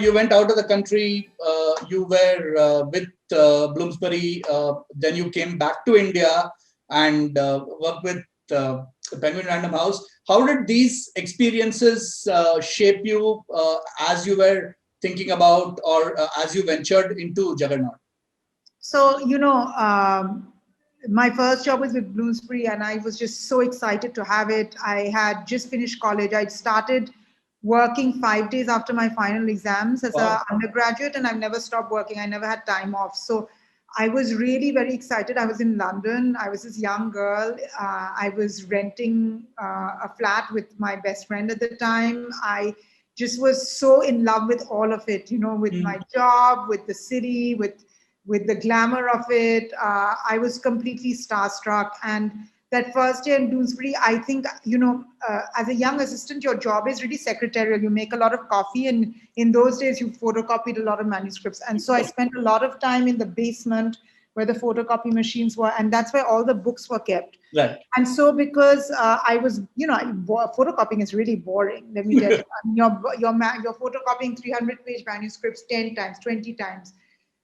you went out of the country. You were with Bloomsbury. Then you came back to India and worked with Penguin Random House. How did these experiences shape you as you were thinking about, or as you ventured into Juggernaut? So, my first job was with Bloomsbury, and I was just so excited to have it. I had just finished college. I'd started working 5 days after my final exams as an undergraduate, and I've never stopped working. I never had time off. So I was really very excited. I was in London. I was this young girl. I was renting a flat with my best friend at the time. I just was so in love with all of it, with my job, with the city, with the glamour of it. I was completely starstruck. And that first day in Bloomsbury, I think, as a young assistant, your job is really secretarial. You make a lot of coffee, and in those days, you photocopied a lot of manuscripts. And so I spent a lot of time in the basement where the photocopy machines were, and that's where all the books were kept. Right. And so because I was, photocopying is really boring, let me tell you. I mean, you're photocopying 300-page manuscripts 10 times, 20 times.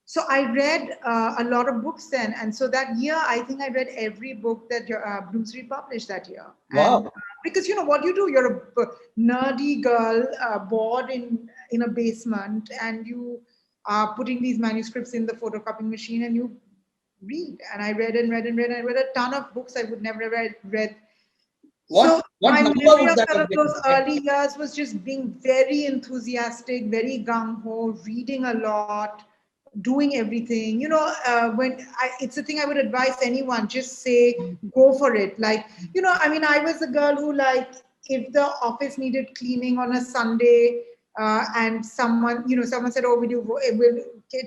So I read a lot of books then. And so that year, I think I read every book that Bloomsbury published that year. Wow. And, because, what you do, you're a nerdy girl bored in a basement, and you are putting these manuscripts in the photocopying machine, and you read. And I read and read and read. I read a ton of books I would never have read. What my number memory would of that sort have of been? those early years was just being very enthusiastic, very gung-ho, reading a lot, doing everything. It's a thing I would advise anyone, just say, go for it. Like, I was a girl who, like, if the office needed cleaning on a Sunday, and someone said, oh,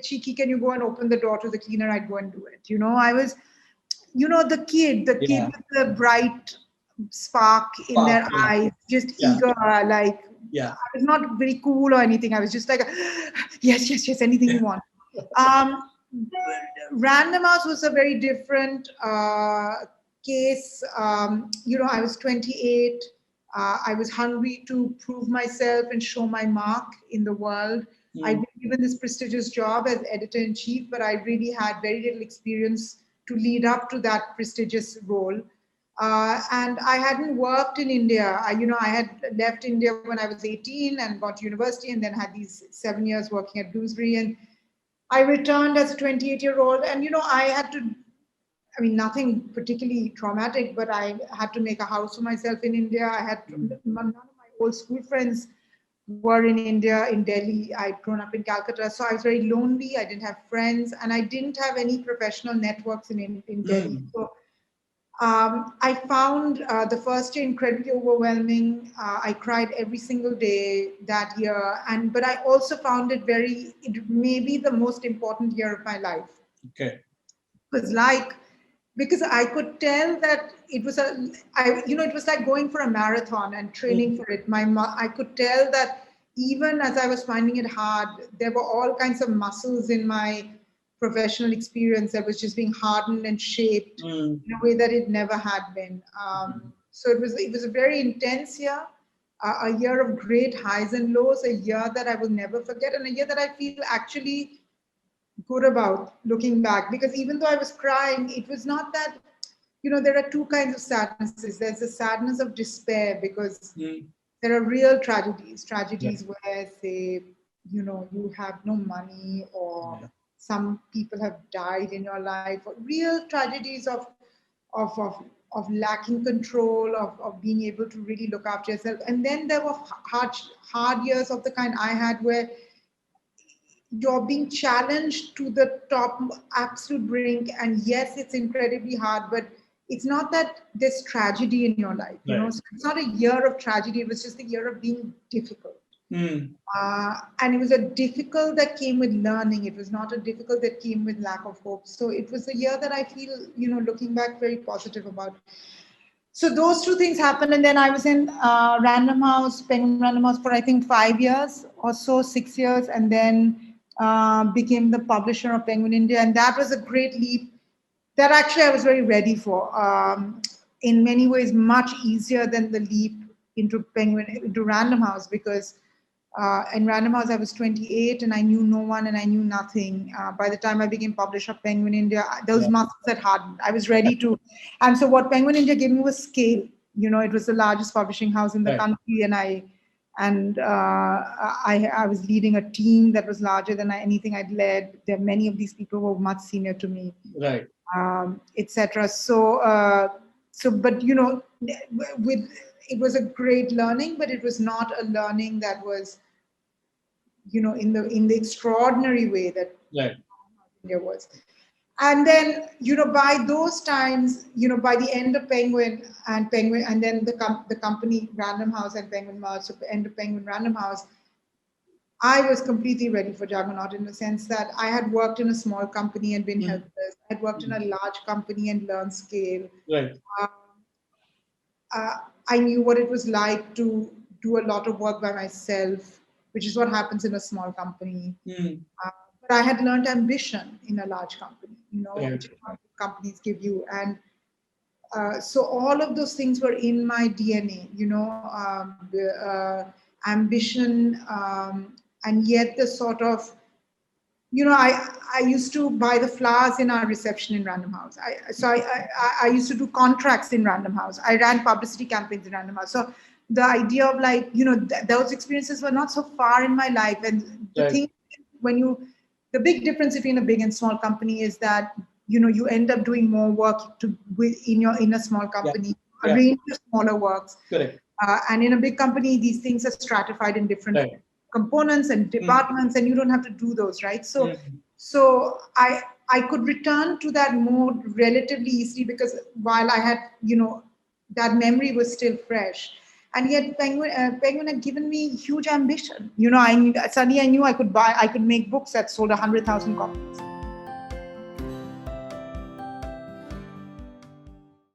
Chiki, can you go and open the door to the cleaner? I'd go and do it. I was, the kid with the bright spark in their eyes, just eager, like, I was not very cool or anything. I was just like, yes, anything you want. Random House was a very different case. I was 28. I was hungry to prove myself and show my mark in the world. I'd been given this prestigious job as editor-in-chief, but I really had very little experience to lead up to that prestigious role. And I hadn't worked in India. I had left India when I was 18 and got to university, and then had these 7 years working at Bloomsbury. And I returned as a 28-year-old, and I had to, nothing particularly traumatic, but I had to make a house for myself in India. I had none of my old school friends were in India, in Delhi. I'd grown up in Calcutta, so I was very lonely. I didn't have friends, and I didn't have any professional networks in Delhi. So I found the first year incredibly overwhelming. I cried every single day that year, but I also found it maybe the most important year of my life. Okay. It was because I could tell that it was it was like going for a marathon and training for it. I could tell that even as I was finding it hard, there were all kinds of muscles in my professional experience that was just being hardened and shaped in a way that it never had been. So it was a very intense year, a year of great highs and lows, a year that I will never forget, and a year that I feel actually good about looking back. Because even though I was crying, it was not that, there are two kinds of sadnesses. There's the sadness of despair, because there are real tragedies where, say, you have no money, or some people have died in your life, or real tragedies of lacking control, of being able to really look after yourself. And then there were hard years of the kind I had, where you're being challenged to the top absolute brink. And yes, it's incredibly hard, but it's not that there's tragedy in your life. So it's not a year of tragedy. It was just a year of being difficult. And it was a difficult that came with learning. It was not a difficult that came with lack of hope. So it was a year that I feel, looking back, very positive about. So those two things happened. And then I was in Random House, Penguin Random House, for I think 5 years or so, 6 years, and then became the publisher of Penguin India. And that was a great leap that actually I was very ready for. In many ways, much easier than the leap into Random House, because In Random House, I was 28 and I knew no one and I knew nothing. By the time I became publisher of Penguin India, those Yeah. muscles had hardened. I was ready to. And so, what Penguin India gave me was scale. It was the largest publishing house in the Right. country, and I was leading a team that was larger than anything I'd led. There many of these people were much senior to me, Right. etc. But with it was a great learning, but it was not a learning that was, in the extraordinary way that Right. India was. And then, by those times, by the end of Penguin, and then the company Random House and Penguin merged. So the end of Penguin Random House, I was completely ready for Juggernaut in the sense that I had worked in a small company and been Mm. helpless. I had worked in a large company and learned scale. Right. Um, I knew what it was like to do a lot of work by myself, which is what happens in a small company. Mm. Uh, but I had learned ambition in a large company, Right. which companies give you. And so all of those things were in my DNA, ambition, and yet the sort of, I used to buy the flowers in our reception in Random House. I used to do contracts in Random House. I ran publicity campaigns in Random House. So the idea of those experiences were not so far in my life. And the Right. thing the big difference between a big and small company is that you end up doing more work in a small Yeah. company, a Yeah. range of smaller works. Correct. And in a big company, these things are stratified in different Right. components and Mm. departments, and you don't have to do those, right? So, Mm. so I could return to that mode relatively easily because while I had, that memory was still fresh. And yet, Penguin had given me huge ambition. Suddenly I knew I could make books that sold 100,000 copies.